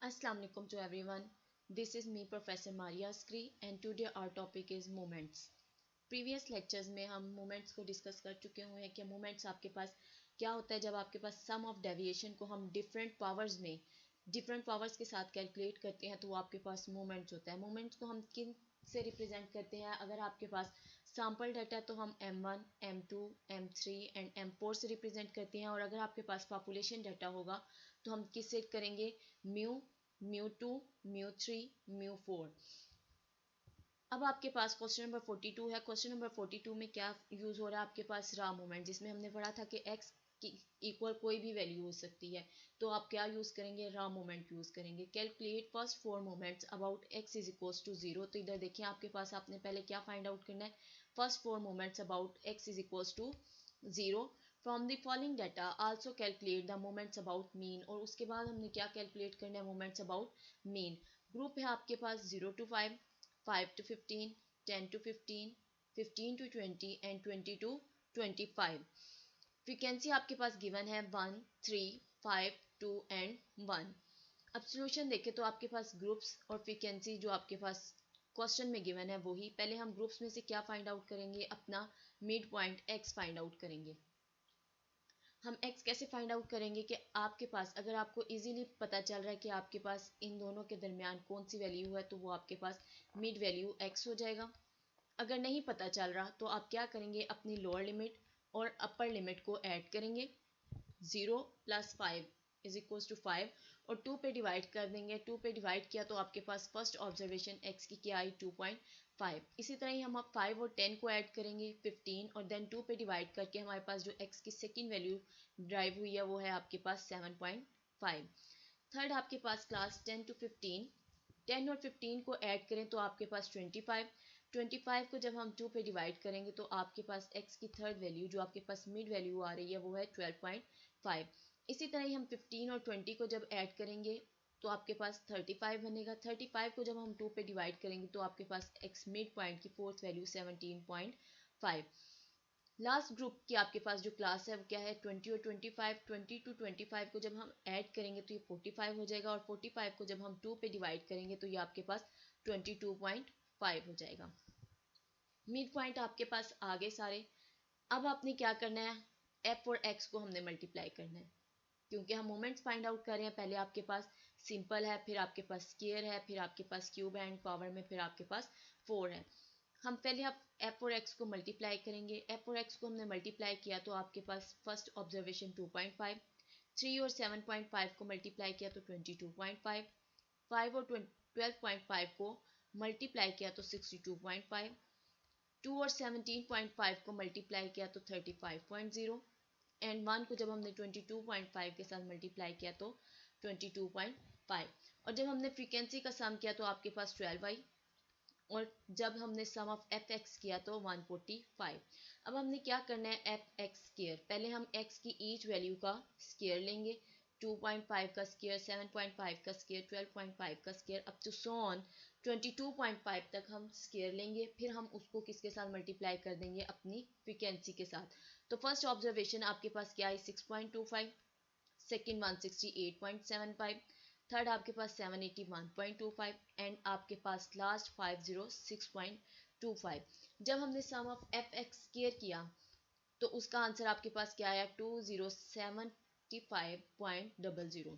Assalamu alaikum to everyone. This is me Professor Maria Askri and today our topic is moments. Previous lectures में हम moments को discuss कर चुके हुए हैं कि moments आपके पास क्या होता है जब आपके पास sum of deviation को हम different powers के साथ calculate करते हैं तो वो आपके पास moments होता है. Moments को हम किन से represent करते हैं? अगर आपके पास sample data तो हम M1, M2, M3 and M4 से represent करते हैं और अगर आपके पास population data होगा तो हम किससे करेंगे? Mu, mu 2, mu 3, mu 4. अब आपके पास क्वेश्चन नंबर 42 है. क्वेश्चन नंबर 42 में क्या यूज हो रहा है? आपके पास रा मोमेंट, जिसमें हमने पढ़ा था कि x की इक्वल कोई भी वैल्यू हो सकती है, तो आप क्या यूज करेंगे? रा मोमेंट यूज करेंगे. Calculate first 4 moments about x is equals to 0. तो इधर देखिए आपके पास आपने पहले क्या फाइंड आउट करना है? First 4 moments about x is equals to 0. From the following data also calculate the moments about mean. और उसके बाद हमने क्या कैलकुलेट करना है? Moments about mean. ग्रुप है आपके पास 0 to 5, 5 to 15, 10 to 15, 15 to 20 and 20 to 25. Frequency आपके पास गिवन है 1, 3, 5, 2 एंड 1. अब सॉल्यूशन देखें तो आपके पास ग्रुप्स और फ्रीक्वेंसी जो आपके पास क्वेश्चन में गिवन है वही. पहले हम ग्रुप्स में से क्या फाइंड आउट करेंगे? अपना mid point x find out करेंगे. हम x कैसे फाइंड आउट करेंगे कि आपके पास अगर आपको इजीली पता चल रहा है कि आपके पास इन दोनों के दरमियान कौन सी वैल्यू है तो वो आपके पास मिड वैल्यू x हो जाएगा. अगर नहीं पता चल रहा तो आप क्या करेंगे? अपनी लोअर लिमिट और अपर लिमिट को ऐड करेंगे. 0 + 5 इज इक्वल्स टू 5 और 2 पे डिवाइड कर देंगे. 2 पे डिवाइड किया तो आपके पास फर्स्ट ऑब्जर्वेशन x की क्या आई? 2.5. इसी तरह ही हम अब 5 और 10 को ऐड करेंगे 15 और देन 2 पे डिवाइड करके हमारे पास जो x की सेकेंड वैल्यू ड्राइव हुई है वो है आपके पास 7.5. थर्ड आपके पास क्लास 10 to 15, 10 और 15 को ऐड करें तो आपके पास 25. 25 को जब हम 2 पे डिवाइड करेंगे तो आपके पास x की थर्ड वैल्यू जो आपके पास मिड वैल्यू आ रही है वो है 12.5. इसी तरह ही हम 15 और 20 को जब ऐड करेंगे तो आपके पास 35 बनेगा. 35 को जब हम 2 पे डिवाइड करेंगे तो आपके पास x मिड पॉइंट की फोर्थ वैल्यू 17.5. लास्ट ग्रुप की आपके पास जो क्लास है वो क्या है? 20 और 25. 20 to 25 को जब हम ऐड करेंगे तो ये 45 हो जाएगा और 45 को जब हम 2 पे डिवाइड करेंगे तो ये आपके पास 22.5 हो जाएगा. मिड पॉइंट आपके पास आ गए सारे. अब आपने क्या करना है? f और x को हमने मल्टीप्लाई करना है क्योंकि हम मोमेंट्स फाइंड आउट कर रहे हैं. पहले आपके पास सिंपल है, फिर आपके पास स्क्वायर है, फिर आपके पास क्यूब एंड पावर में फिर आपके पास 4 है. हम पहले आप f और x को मल्टीप्लाई करेंगे. f और x को हमने मल्टीप्लाई किया तो आपके पास फर्स्ट ऑब्जर्वेशन 2.5, 3 और 7.5 को मल्टीप्लाई किया तो 22.5, 5 और 12.5 को मल्टीप्लाई किया तो 62.5, 2 और 17.5 को मल्टीप्लाई किया तो 35.0 एंड 1 को जब हमने 22.5 के साथ मल्टीप्लाई किया तो 22.5. और जब हमने फ्रीक्वेंसी का सम किया तो आपके पास 12 आई और जब हमने सम ऑफ एफ एक्स किया तो 145. अब हमने क्या करना है? F x square. पहले हम एक्स की ईच वैल्यू का स्क्वायर लेंगे. 2.5 का स्क्वायर, 7.5 का स्क्वायर, 12.5 का square up to so on 22.5 तक हम स्क्वायर लेंगे. फिर हम उसको किसके साथ मल्टीप्लाई कर देंगे? अपनी फ्रीक्वेंसी के साथ. तो फर्स्ट ऑब्जर्वेशन आपके पास क्या है? 6.25, सेकेंड 168.75, थर्ड आपके पास 781.25 एंड आपके पास लास्ट 506.25. जब हमने सम ऑफ एफ एक्स स्क्वायर किया तो उसका आंसर आपके पास क्या आया? 2075.00.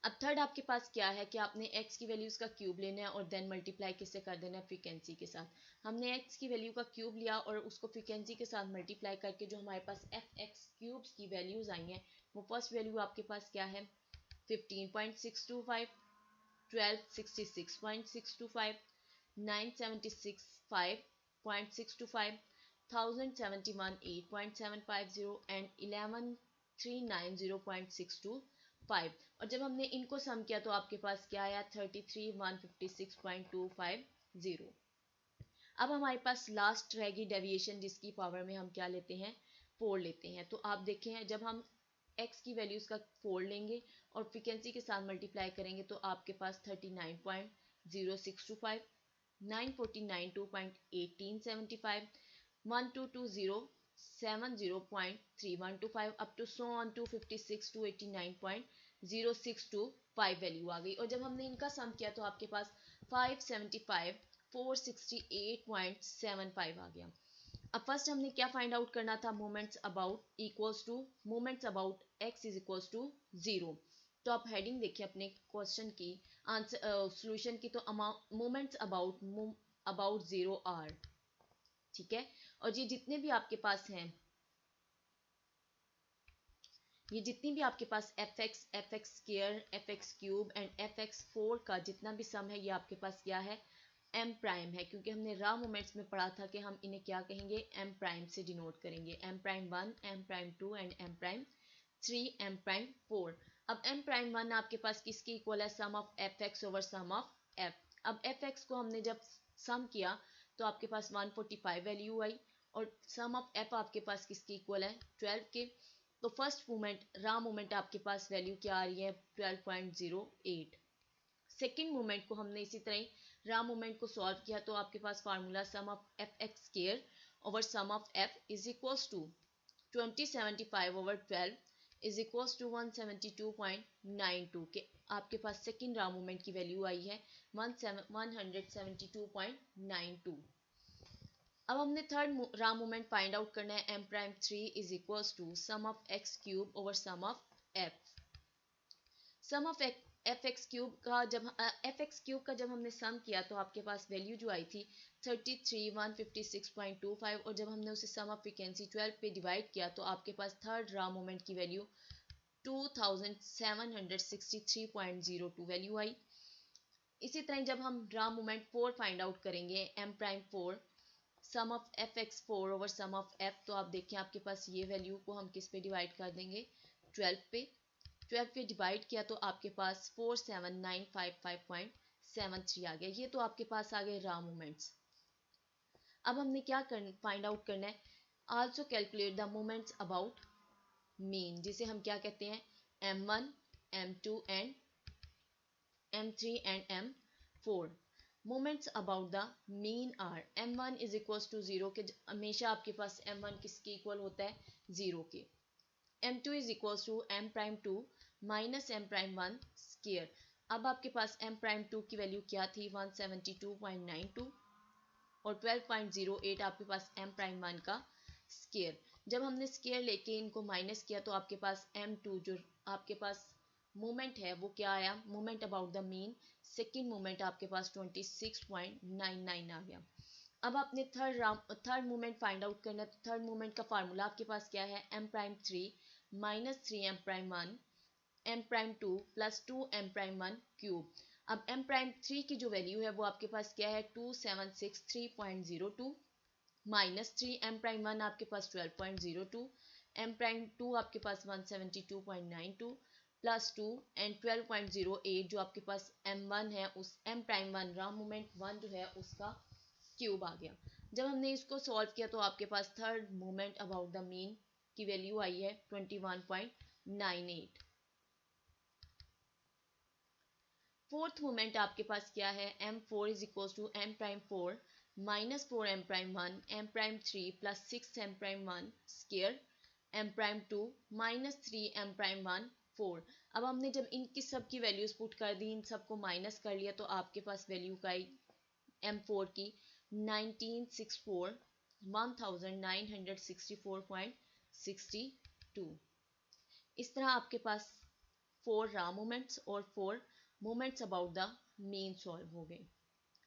अब थर्ड आपके पास क्या है कि आपने x की वैल्यूज का क्यूब लेना है और देन मल्टीप्लाई किससे कर देना है? फ्रीक्वेंसी के साथ. हमने x की वैल्यू का क्यूब लिया और उसको फ्रीक्वेंसी के साथ मल्टीप्लाई करके जो हमारे पास एफ एक्स क्यूब्स की वैल्यूज आई हैं वो फर्स्ट वैल्यू आपके पास क्या है? 15.625, 1266.625, 976.5.625, 1071 8.750 एंड 11390.625. और जब हमने इनको सम किया तो आपके पास क्या आया? 33,156.250. अब हमारे पास लास्ट रहेगी डेविएशन जिसकी पावर में हम क्या लेते हैं? 4 लेते हैं. तो आप देखें जब हम x की वैल्यूज का 4 लेंगे और फ्रीक्वेंसी के साथ मल्टीप्लाई करेंगे तो आपके पास 39.0625, 9492.1875, 122070.3125 up to so on 256 to 89.625 0.0625 value आ गई। और जब हमने इनका सम किया तो आपके पास 575,468.75 आ गया। अब फर्स्ट हमने क्या फाइंड आउट करना था, moments about equals to moments about x is equals to 0। तो आप हेडिंग देखिए अपने क्वेश्चन की, आंसर सॉल्यूशन की, तो मोमेंट्स अबाउट 0 आर, ठीक है। और ये जितने भी आपके पास हैं, ये जितनी भी आपके पास f x square, f x cube and f x 4 का जितना भी सम है, ये आपके पास क्या है, एम प्राइम है। क्योंकि हमने रा मोमेंट्स में पढ़ा था कि हम इन्हें क्या कहेंगे, एम प्राइम से डिनोट करेंगे। M prime 1, m prime 2 and m prime 3, m prime 4। अब एम प्राइम 1 आपके पास किसकी इक्वल है, sum of f x over sum of f. अब एफ एक्स को हमने जब सम किया तो आपके पास 145 वैल्यू आई, और सम ऑफ एफ आपके पास किसकी इक्वल है, 12 के। तो फर्स्ट मोमेंट रा मोमेंट आपके पास वैल्यू क्या आ रही है, 12.08। सेकेंड मोमेंट को हमने इसी तरह ही रा मोमेंट को सॉल्व किया तो आपके पास formula sum of f x square over sum of f is equals to 2075 over 12 is equals to 172.92 के आपके पास सेकेंड रा मोमेंट की वैल्यू आई है 172.92। अब हमने third raw moment find out करना है, m prime 3 is equals to sum of x cube over sum of f. Sum of f x cube का जब हमने सम किया तो आपके पास वैल्यू जो आई थी 33,156.25, और जब हमने उसे सम ऑफ फ्रीक्वेंसी 12 पे डिवाइड किया तो आपके पास थर्ड रा मोमेंट की वैल्यू 2763.02 वैल्यू आई। इसी तरह जब हम रा मोमेंट 4 फाइंड आउट करेंगे, m prime 4 sum of f x 4 over sum of f, तो आप देखिए आपके पास ये वैल्यू को हम किस पे डिवाइड कर देंगे, 12 पे। 12 पे डिवाइड किया तो आपके पास 47955.73 आ गया। ये तो आपके पास आ गए रा मोमेंट्स। अब हमने क्या फाइंड आउट करना है, also calculate the moments about mean, जिसे हम क्या कहते हैं, m1, m2 and m3 and m4। Moments about the mean are m1 is equals to 0 के, हमेशा आपके पास m1 किसके इक्वल होता है, 0 के। m2 is equals to m prime 2 minus m prime 1 square. अब आपके पास m प्राइम 2 की वैल्यू क्या थी, 172.92, और 12.08 आपके पास m प्राइम 1 का स्क्वायर। जब हमने स्क्वायर लेके इनको माइनस किया तो आपके पास m2 जो आपके पास मोमेंट है वो क्या आया, moment about the mean, second moment आपके पास 26.99 आ गया। अब आपने थर्ड मोमेंट फाइंड आउट करना है, तो थर्ड मोमेंट का फार्मूला आपके पास क्या है, m prime 3 minus 3 m prime 1 m prime 2 plus 2 m prime 1 cube. अब m प्राइम 3 की जो वैल्यू है वो आपके पास क्या है, 2763.02 माइनस 3 m प्राइम 1 आपके पास 12.02, m प्राइम 2 आपके पास 172.92 प्लस 2 एंड 12.08 जो आपके पास m1 है, उस m प्राइम 1 रा मोमेंट 1 जो है उसका क्यूब आ गया। जब हमने इसको सॉल्व किया तो आपके पास third moment about the mean की वैल्यू आई है 21.98। फोर्थ मोमेंट आपके पास क्या है, m4 is equal to m prime 4 minus 4 m prime 1 m prime 3 plus 6 m prime 1 square m prime 2 minus 3 m prime 1 4। अब हमने जब इनकी सब की वैल्यूज पुट कर दी, इन सबको माइनस कर लिया तो आपके पास वैल्यू का m4 की 1964 इस तरह आपके पास 4 रा मोमेंट्स और 4 moments about the mean solve हो गए।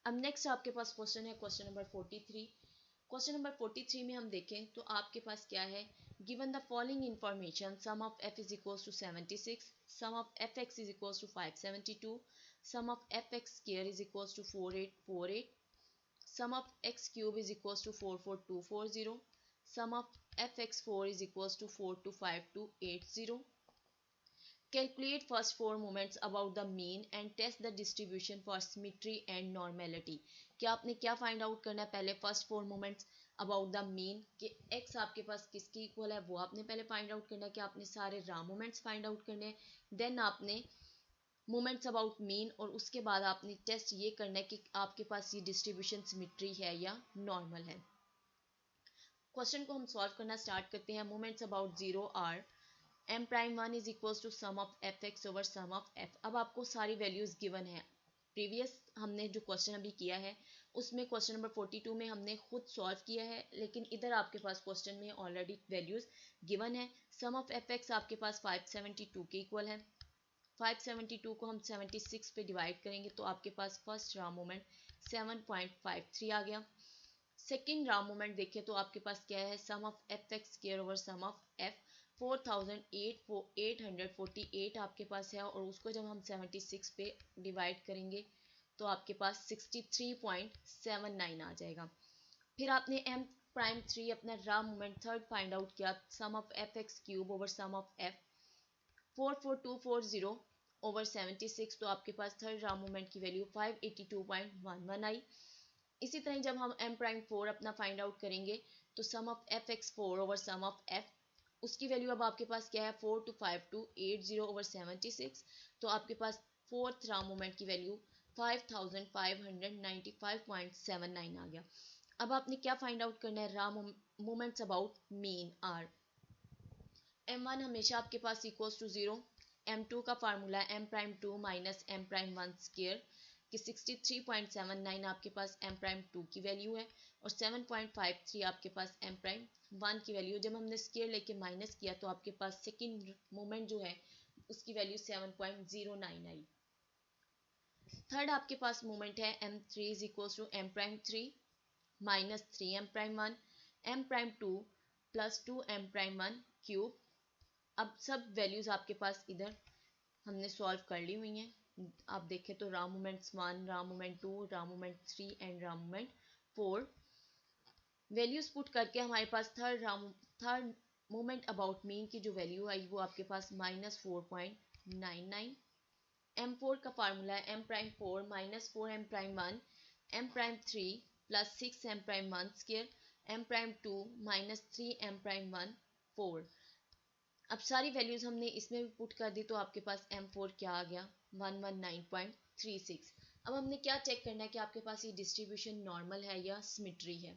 अब नेक्स्ट आपके पास क्वेश्चन है, क्वेश्चन नंबर 43। क्वेश्चन नंबर 43 में हम देखें तो आपके पास क्या है, given the following information, sum of f is equals to 76, sum of f x is equals to 572, sum of f x square is equals to 4848, sum of x cube is equals to 44240, sum of fx4 is equals to 425280. Calculate first four moments about the mean and test the distribution for symmetry and normality. क्या आपने क्या find out करना है, पहले first four moments about the mean कि x आपके पास किसकी equal है वो आपने पहले फाइंड आउट करना है, कि आपने सारे रा मोमेंट्स फाइंड आउट करने हैं, देन आपने मोमेंट्स अबाउट मीन, और उसके बाद आपने टेस्ट ये करना है कि आपके पास ये डिस्ट्रीब्यूशन सिमेट्री है या नॉर्मल है। क्वेश्चन को हम सॉल्व करना स्टार्ट करते हैं। Moments about 0 are m prime one is equals to sum of f x over sum of f. अब आपको सारी वैल्यूज गिवन है। प्रीवियस हमने जो क्वेश्चन अभी किया है उसमें क्वेश्चन नंबर 42 में हमने खुद सॉल्व किया है, लेकिन इधर आपके पास क्वेश्चन में ऑलरेडी वैल्यूज गिवन है। सम ऑफ एफ एक्स आपके पास 572 के इक्वल है। 572 को हम 76 पे डिवाइड करेंगे तो आपके पास फर्स्ट रॉ मोमेंट 7.53 आ गया। सेकेंड रॉ मोमेंट देखें तो आपके पास क्या है, sum of f x square over sum of f 4848 आपके पास है, और उसको जब हम 76 पे डिवाइड करेंगे तो आपके पास 63.79 आ जाएगा। फिर आपने एम प्राइम थ्री अपना raw moment third find out किया, sum of f x cube over sum of f 44240 over 76, तो आपके पास थर्ड रॉ मोमेंट की वैल्यू 582.11 आई। इसी तरह जब हम एम प्राइम फोर अपना फाइंड आउट करेंगे तो sum of f x four over sum of f, उसकी वैल्यू अब आपके पास क्या है 425280 ओवर 76, तो आपके पास फोर्थ रॉ मोमेंट की वैल्यू 5595.79 आ गया। अब आपने क्या फाइंड आउट करना है, raw moments about mean are. M one हमेशा आपके पास इक्वल्स टू 0, एम टू का formula m prime two minus m prime one square कि 63.79 आपके पास एम प्राइम टू की वैल्यू है, और 7.53 आपके पास एम प्राइम वन की वैल्यू। जब हमने स्केयर लेके माइनस किया तो आपके पास सेकेंड मोमेंट जो है उसकी वैल्यू 7.09 आई। थर्ड आपके पास मोमेंट है m three is equals to m prime three minus 3 m prime one, m prime two plus 2 m prime one cube. अब सब वैल्यूज आपके पास इधर हमने सॉल्व कर ली हुई हैं। आप देखें तो raw moments one, raw moment two, raw moment three and raw moment four, values put करके हमारे पास थर्ड मोमेंट अबाउट मीन की जो वैल्यू आई वो आपके पास -4.99। एम फोर का फार्मूला है m prime four minus 4 m prime one, m prime three plus 6 m prime one square, m prime two minus 3 m prime one 4। अब सारी वैल्यूज हमने इसमें भी पुट कर दी तो आपके पास M4 क्या आ गया 119.36। अब हमने क्या चेक करना है कि आपके पास ये डिस्ट्रीब्यूशन नॉर्मल है या सिमेट्री है।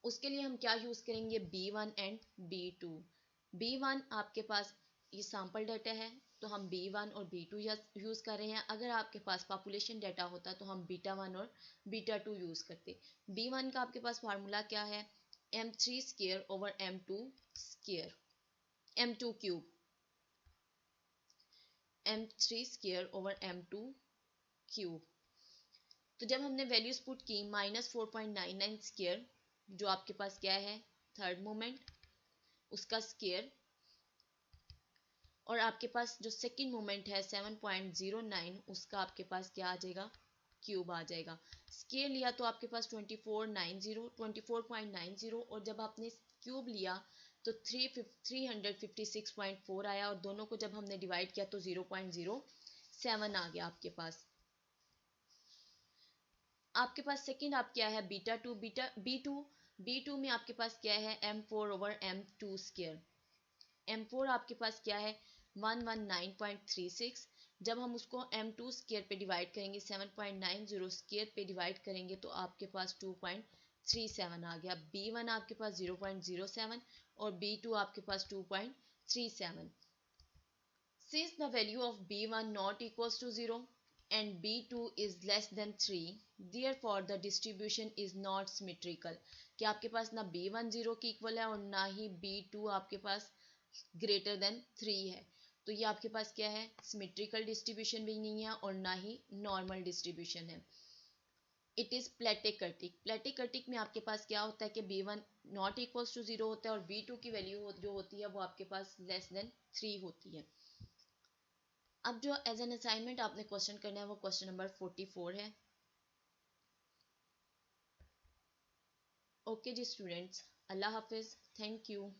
उसके लिए हम क्या यूज करेंगे, B1 एंड B2। B1 आपके पास ये सैंपल डाटा है तो हम B1 और B2 यूज कर रहे हैं। अगर आपके पास पॉपुलेशन डाटा होता तो हम β1 और β2 यूज करते। B1 का आपके पास फार्मूला क्या है, M3 square over M2 square, M2 cube, M3 square over M2 cube. तो जब हमने वैल्यूज पुट की -4.99 स्क्वायर जो आपके पास क्या है थर्ड मोमेंट उसका स्क्वायर, और आपके पास जो सेकंड मोमेंट है 7.09 उसका आपके पास क्या आ जाएगा क्यूब आ जाएगा। स्क्वायर लिया तो आपके पास 24.90 और जब आपने क्यूब लिया तो 356.4 आया, और दोनों को जब हमने डिवाइड किया तो 0.07 आ गया आपके पास। आपके पास सेकंड आप क्या है बी टू में आपके पास क्या है M4 over M2 square. M4 आपके पास क्या है 119.36, जब हम उसको M2 स्क्वायर पे डिवाइड करेंगे 7.90 स्क्वायर पे डिवाइड करेंगे तो आपके पास 2.37 आ गया। B1 आपके पास 0.07 और B2 आपके पास 2.37। Since the value of B1 not equals to 0 and B2 is less than 3, therefore the distribution is not symmetrical। कि आपके पास ना B1 0 की इक्वल है और ना ही B2 आपके पास ग्रेटर देन 3 है, तो ये आपके पास क्या है सिमेट्रिकल डिस्ट्रीब्यूशन भी नहीं है और ना ही नॉर्मल डिस्ट्रीब्यूशन है। It is platykurtic. प्लेटिकर्टिक में आपके पास क्या होता है कि B1 नॉट इक्वल्स टू 0 होता है और B2 की वैल्यू जो होती है वो आपके पास लेस देन 3 होती है। अब जो एज एन असाइनमेंट आपने क्वेश्चन करना है वो क्वेश्चन नंबर 44 है। ओके जी स्टूडेंट्स, अल्लाह हाफिज, थैंक यू।